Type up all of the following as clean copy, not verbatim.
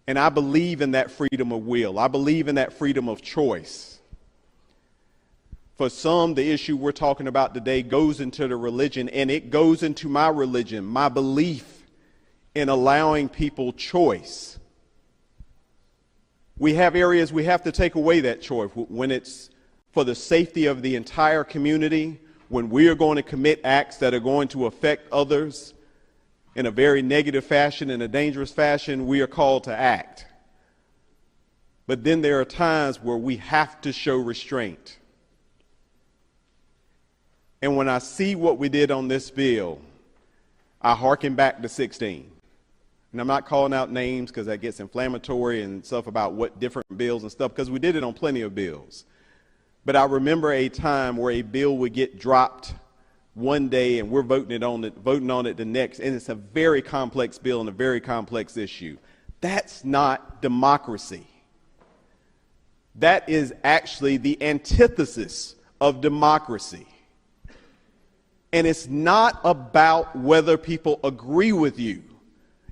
And I believe in that freedom of will. I believe in that freedom of choice. For some, the issue we're talking about today goes into the religion, and it goes into my religion, my belief in allowing people choice. We have areas we have to take away that choice when it's for the safety of the entire community, when we are going to commit acts that are going to affect others in a very negative fashion, in a dangerous fashion, we are called to act. But then there are times where we have to show restraint. And when I see what we did on this bill, I hearken back to 16. And I'm not calling out names because that gets inflammatory and stuff about what different bills and stuff, because we did it on plenty of bills. But I remember a time where a bill would get dropped one day and we're voting on it the next, and it's a very complex bill and a very complex issue. That's not democracy. That is actually the antithesis of democracy. And it's not about whether people agree with you.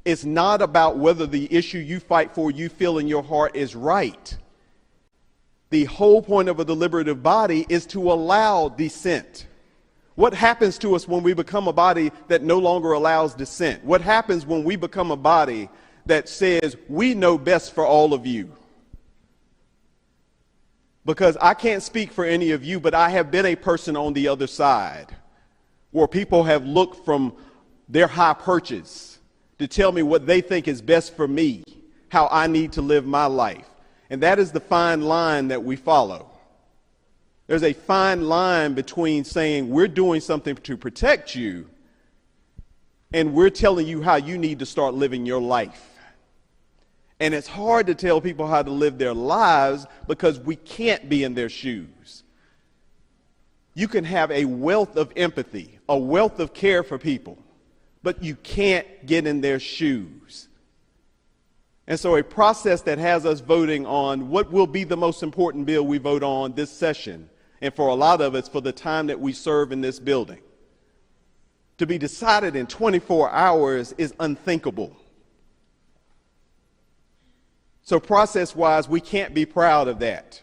It's not about whether the issue you fight for, you feel in your heart is right. The whole point of a deliberative body is to allow dissent. What happens to us when we become a body that no longer allows dissent? What happens when we become a body that says, we know best for all of you? Because I can't speak for any of you, but I have been a person on the other side where people have looked from their high perches to tell me what they think is best for me, how I need to live my life. And that is the fine line that we follow. There's a fine line between saying we're doing something to protect you and we're telling you how you need to start living your life. And it's hard to tell people how to live their lives because we can't be in their shoes. You can have a wealth of empathy, a wealth of care for people, but you can't get in their shoes. And so a process that has us voting on what will be the most important bill we vote on this session, and for a lot of us for the time that we serve in this building, to be decided in 24 hours is unthinkable. So process-wise, we can't be proud of that.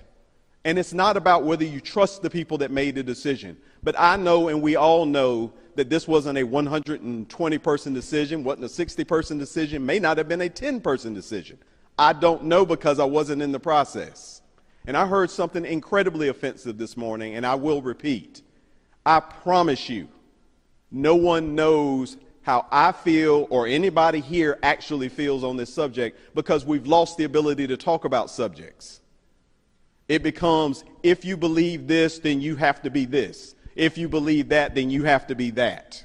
And it's not about whether you trust the people that made the decision. But I know, and we all know, that this wasn't a 120-person decision, wasn't a 60-person decision, may not have been a 10-person decision. I don't know because I wasn't in the process. And I heard something incredibly offensive this morning, and I will repeat. I promise you, no one knows how I feel or anybody here actually feels on this subject because we've lost the ability to talk about subjects. It becomes, if you believe this, then you have to be this. If you believe that, then you have to be that.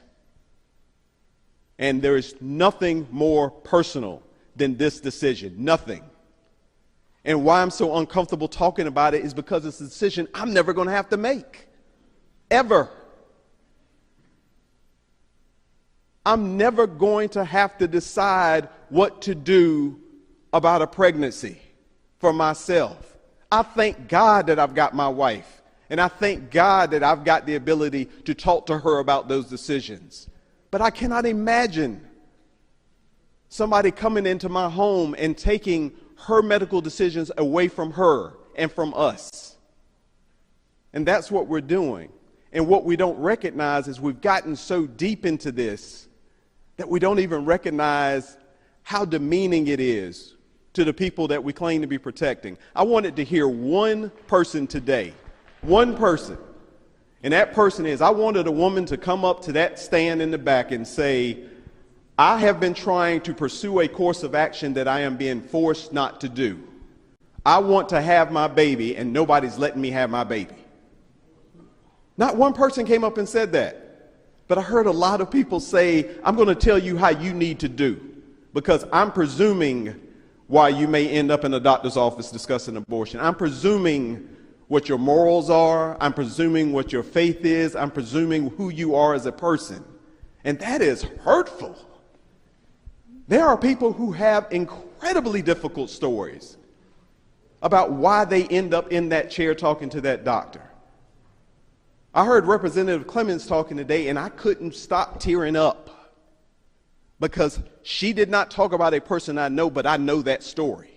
And there is nothing more personal than this decision. Nothing. And why I'm so uncomfortable talking about it is because it's a decision I'm never going to have to make. Ever. I'm never going to have to decide what to do about a pregnancy for myself. I thank God that I've got my wife, and I thank God that I've got the ability to talk to her about those decisions. But I cannot imagine somebody coming into my home and taking her medical decisions away from her and from us. And that's what we're doing. And what we don't recognize is we've gotten so deep into this that we don't even recognize how demeaning it is to the people that we claim to be protecting. I wanted to hear one person today, one person, and that person is, I wanted a woman to come up to that stand in the back and say, I have been trying to pursue a course of action that I am being forced not to do. I want to have my baby and nobody's letting me have my baby. Not one person came up and said that. But I heard a lot of people say, I'm going to tell you how you need to do, because I'm presuming why you may end up in a doctor's office discussing abortion. I'm presuming what your morals are. I'm presuming what your faith is. I'm presuming who you are as a person. And that is hurtful. There are people who have incredibly difficult stories about why they end up in that chair talking to that doctor. I heard Representative Clemens talking today, and I couldn't stop tearing up because she did not talk about a person I know, but I know that story.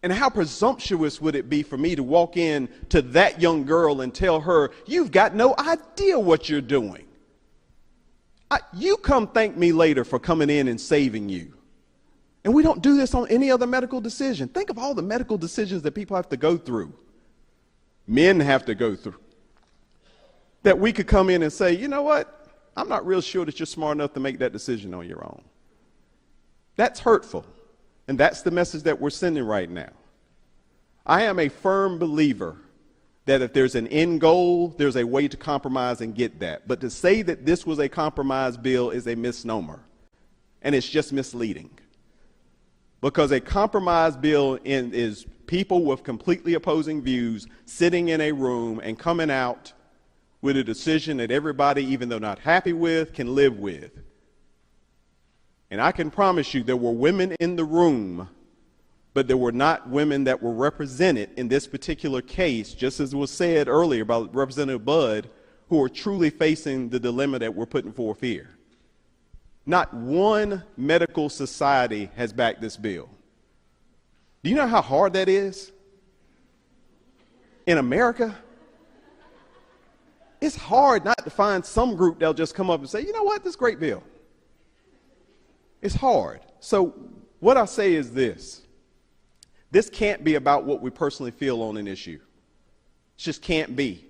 And how presumptuous would it be for me to walk in to that young girl and tell her, you've got no idea what you're doing. You come thank me later for coming in and saving you. And we don't do this on any other medical decision. Think of all the medical decisions that people have to go through. Men have to go through. That we could come in and say, you know what? I'm not real sure that you're smart enough to make that decision on your own. That's hurtful. And that's the message that we're sending right now. I am a firm believer that if there's an end goal, there's a way to compromise and get that. But to say that this was a compromise bill is a misnomer. And it's just misleading. Because a compromise bill is people with completely opposing views sitting in a room and coming out with a decision that everybody, even though not happy with, can live with. And I can promise you there were women in the room, but there were not women that were represented in this particular case, just as was said earlier by Representative Budd, who are truly facing the dilemma that we're putting forth here. Not one medical society has backed this bill. Do you know how hard that is? In America, it's hard not to find some group that'll just come up and say, you know what, this is a great bill. It's hard. So what I say is this. This can't be about what we personally feel on an issue. It just can't be.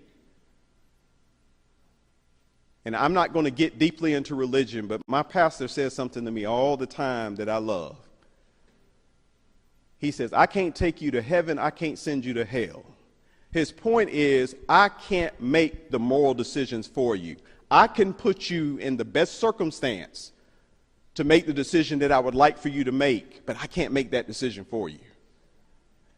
And I'm not going to get deeply into religion, but my pastor says something to me all the time that I love. He says, I can't take you to heaven, I can't send you to hell. His point is, I can't make the moral decisions for you. I can put you in the best circumstance to make the decision that I would like for you to make, but I can't make that decision for you.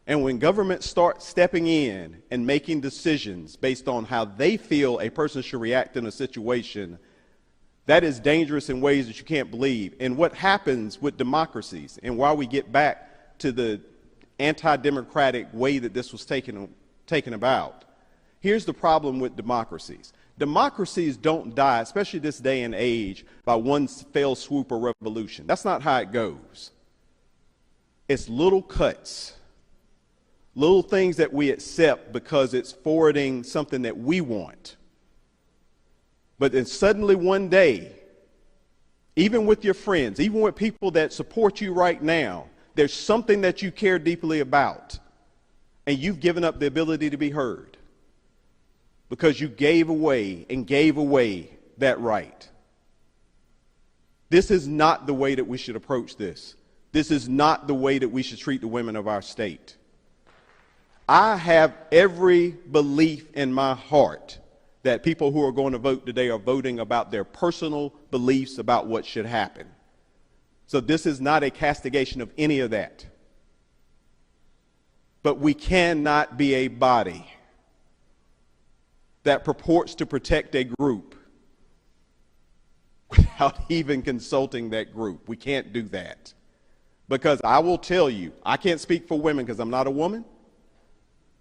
And when government starts stepping in and making decisions based on how they feel a person should react in a situation, that is dangerous in ways that you can't believe. And what happens with democracies, and why we get back to the anti-democratic way that this was taken about, here's the problem with democracies. Democracies don't die, especially this day and age, by one fell swoop or revolution. That's not how it goes. It's little cuts, little things that we accept because it's forwarding something that we want. But then suddenly one day, even with your friends, even with people that support you right now, there's something that you care deeply about, and you've given up the ability to be heard. Because you gave away that right. This is not the way that we should approach this. This is not the way that we should treat the women of our state. I have every belief in my heart that people who are going to vote today are voting about their personal beliefs about what should happen. So this is not a castigation of any of that. But we cannot be a body that purports to protect a group without even consulting that group. We can't do that. Because I will tell you, I can't speak for women because I'm not a woman,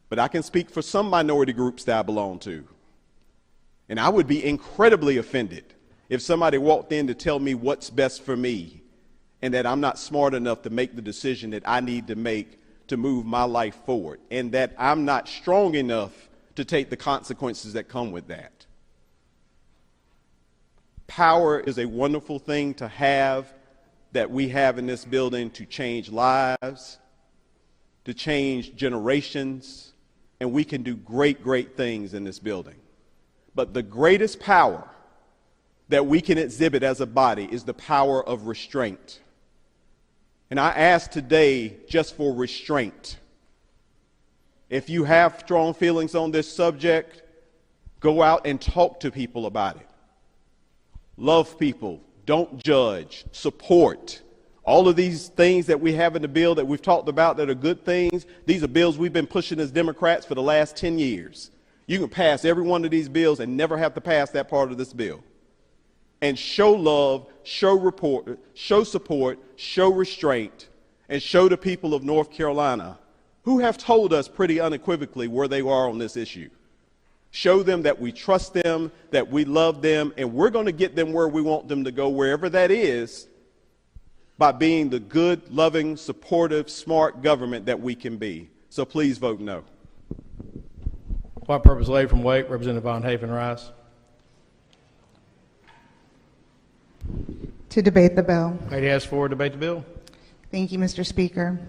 but I can speak for some minority groups that I belong to. And I would be incredibly offended if somebody walked in to tell me what's best for me and that I'm not smart enough to make the decision that I need to make to move my life forward, and that I'm not strong enough to take the consequences that come with that. Power is a wonderful thing to have, that we have in this building, to change lives, to change generations, and we can do great, great things in this building. But the greatest power that we can exhibit as a body is the power of restraint. And I ask today just for restraint. If you have strong feelings on this subject, go out and talk to people about it. Love people, don't judge, support. All of these things that we have in the bill that we've talked about that are good things, these are bills we've been pushing as Democrats for the last 10 years. You can pass every one of these bills and never have to pass that part of this bill. And show love, show support, show restraint, and show the people of North Carolina, who have told us pretty unequivocally where they are on this issue. Show them that we trust them, that we love them, and we're going to get them where we want them to go, wherever that is, by being the good, loving, supportive, smart government that we can be. So please vote no. What purpose lady from Wake, Representative von Haefen Rice. To debate the bill. Lady asks for debate the bill. Thank you, Mr. Speaker.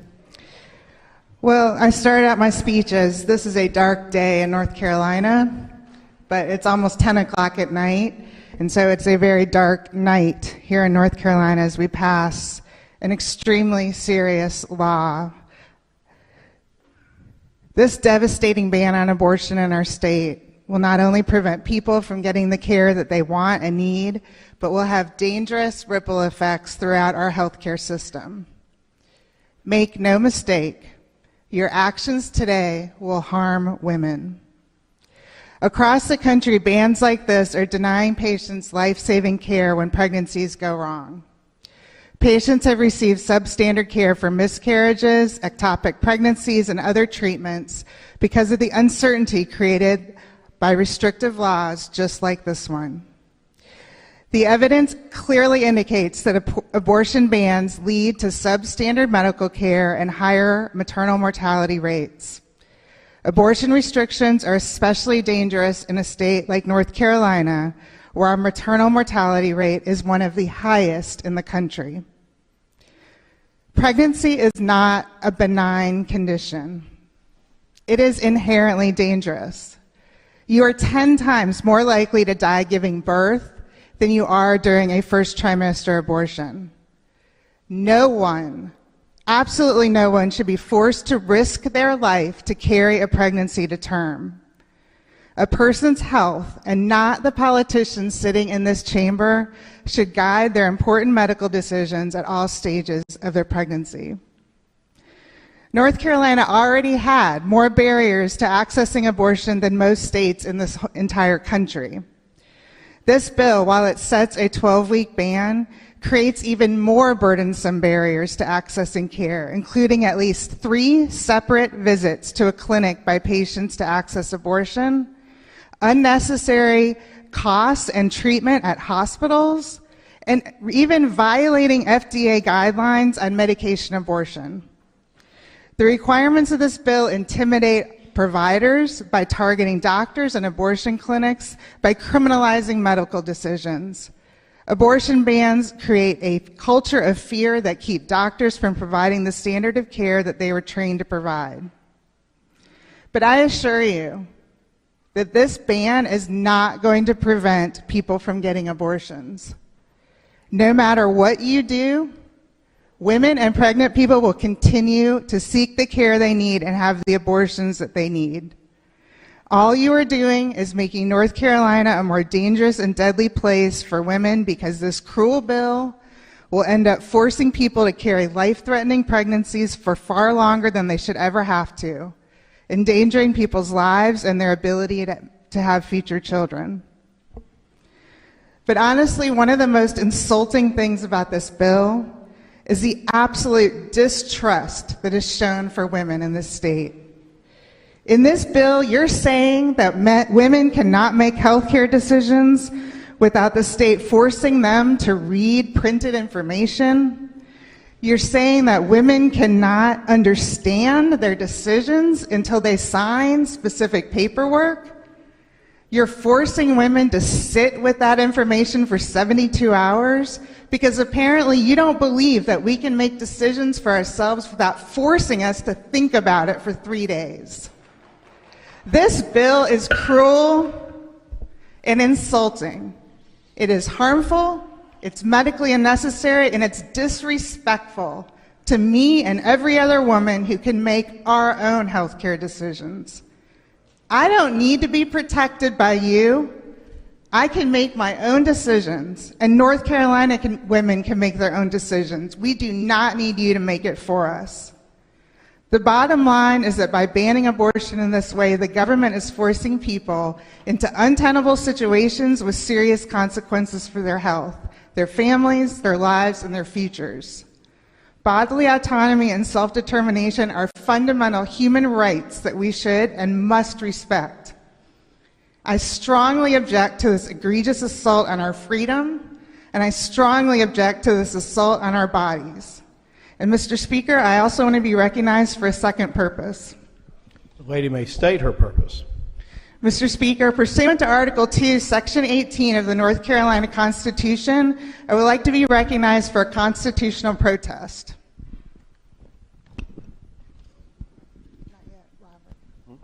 Well, I started out my speech as this is a dark day in North Carolina, but it's almost 10 o'clock at night, and so it's a very dark night here in North Carolina as we pass an extremely serious law. This devastating ban on abortion in our state will not only prevent people from getting the care that they want and need, but will have dangerous ripple effects throughout our healthcare system. Make no mistake, your actions today will harm women. Across the country, bans like this are denying patients life-saving care when pregnancies go wrong. Patients have received substandard care for miscarriages, ectopic pregnancies, and other treatments because of the uncertainty created by restrictive laws just like this one. The evidence clearly indicates that abortion bans lead to substandard medical care and higher maternal mortality rates. Abortion restrictions are especially dangerous in a state like North Carolina, where our maternal mortality rate is one of the highest in the country. Pregnancy is not a benign condition. It is inherently dangerous. You are 10 times more likely to die giving birth than you are during a first trimester abortion. No one, absolutely no one, should be forced to risk their life to carry a pregnancy to term. A person's health, and not the politicians sitting in this chamber, should guide their important medical decisions at all stages of their pregnancy. North Carolina already had more barriers to accessing abortion than most states in this entire country. This bill, while it sets a 12-week ban, creates even more burdensome barriers to accessing care, including at least 3 separate visits to a clinic by patients to access abortion, unnecessary costs and treatment at hospitals, and even violating FDA guidelines on medication abortion. The requirements of this bill intimidate providers by targeting doctors and abortion clinics, by criminalizing medical decisions. Abortion bans create a culture of fear that keep doctors from providing the standard of care that they were trained to provide. But I assure you that this ban is not going to prevent people from getting abortions. No matter what you do, women and pregnant people will continue to seek the care they need and have the abortions that they need. All you are doing is making North Carolina a more dangerous and deadly place for women, because this cruel bill will end up forcing people to carry life-threatening pregnancies for far longer than they should ever have to, endangering people's lives and their ability to have future children. But honestly, one of the most insulting things about this bill is the absolute distrust that is shown for women in this state. In this bill, you're saying that women cannot make healthcare decisions without the state forcing them to read printed information. You're saying that women cannot understand their decisions until they sign specific paperwork. You're forcing women to sit with that information for 72 hours because apparently you don't believe that we can make decisions for ourselves without forcing us to think about it for 3 days. This bill is cruel and insulting. It is harmful, it's medically unnecessary, and it's disrespectful to me and every other woman who can make our own healthcare decisions. I don't need to be protected by you. I can make my own decisions, and North Carolina women can make their own decisions. We do not need you to make it for us. The bottom line is that by banning abortion in this way, the government is forcing people into untenable situations with serious consequences for their health, their families, their lives, and their futures. Bodily autonomy and self-determination are fundamental human rights that we should and must respect. I strongly object to this egregious assault on our freedom, and I strongly object to this assault on our bodies. And Mr. Speaker, I also want to be recognized for a second purpose. The lady may state her purpose. Mr. Speaker, pursuant to Article 2, Section 18 of the North Carolina Constitution, I would like to be recognized for a constitutional protest. Not yet, Robert.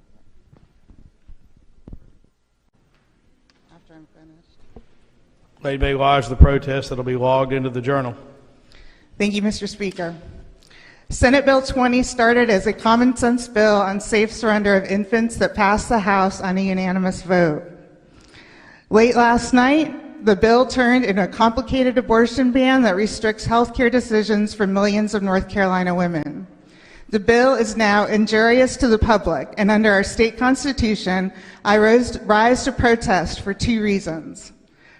After I'm finished. Lady may lodge the protest that will be logged into the journal. Thank you, Mr. Speaker. Senate Bill 20 started as a common sense bill on safe surrender of infants that passed the House on a unanimous vote. Late last night, the bill turned into a complicated abortion ban that restricts health care decisions for millions of North Carolina women. The bill is now injurious to the public, and under our state constitution, I rise to protest for two reasons.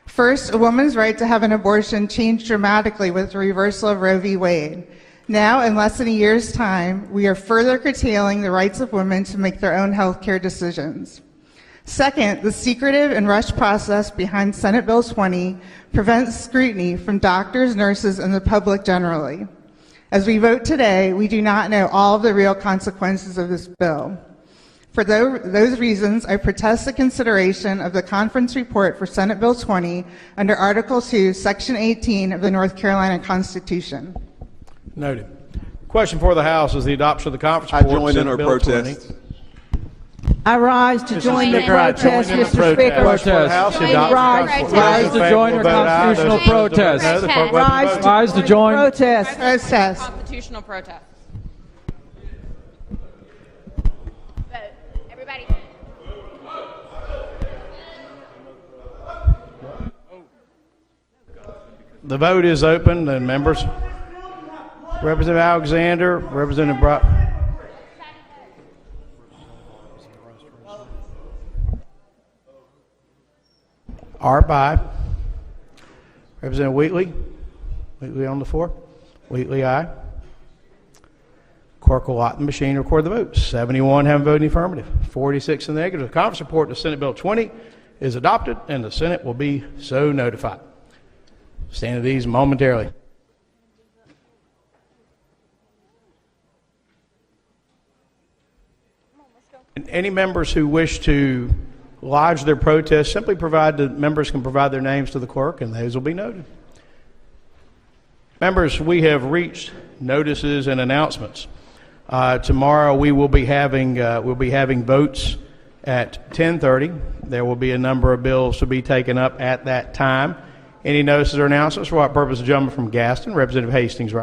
First, a woman's right to have an abortion changed dramatically with the reversal of Roe v. Wade. Now, in less than a year's time, we are further curtailing the rights of women to make their own health care decisions. Second, the secretive and rushed process behind Senate Bill 20 prevents scrutiny from doctors, nurses, and the public generally. As we vote today, we do not know all of the real consequences of this bill. For those reasons, I protest the consideration of the conference report for Senate Bill 20 under Article 2, Section 18 of the North Carolina Constitution. Noted. Question for the House is the adoption of the conference I report. join in Senate her Bill protest. 20. I rise to join the protest, Join in the Mr. Speaker. Question for the House, Join adopt the Rise. conference Rise report. to Those in join favor your will vote aye. constitutional Those opposed will vote protest. no. The clerk will have the Rise vote. Rise to join. Protest. Protest. Constitutional protest. Vote. Everybody. The vote is open, and members. Representative Alexander, Representative Brock. Art by. Representative Wheatley. Wheatley on the floor. Wheatley, aye. Clerk will lock the machine and record the vote. 71 have voted in the affirmative, 46 in the negative. The conference report to Senate Bill 20 is adopted, and the Senate will be so notified. Stand at ease momentarily. And any members who wish to lodge their protest, simply members can provide their names to the clerk, and those will be noted. Members, we have reached notices and announcements. Tomorrow we will be having votes at 10:30. There will be a number of bills to be taken up at that time. Any notices or announcements? For what purpose? The gentleman from Gaston, Representative Hastings.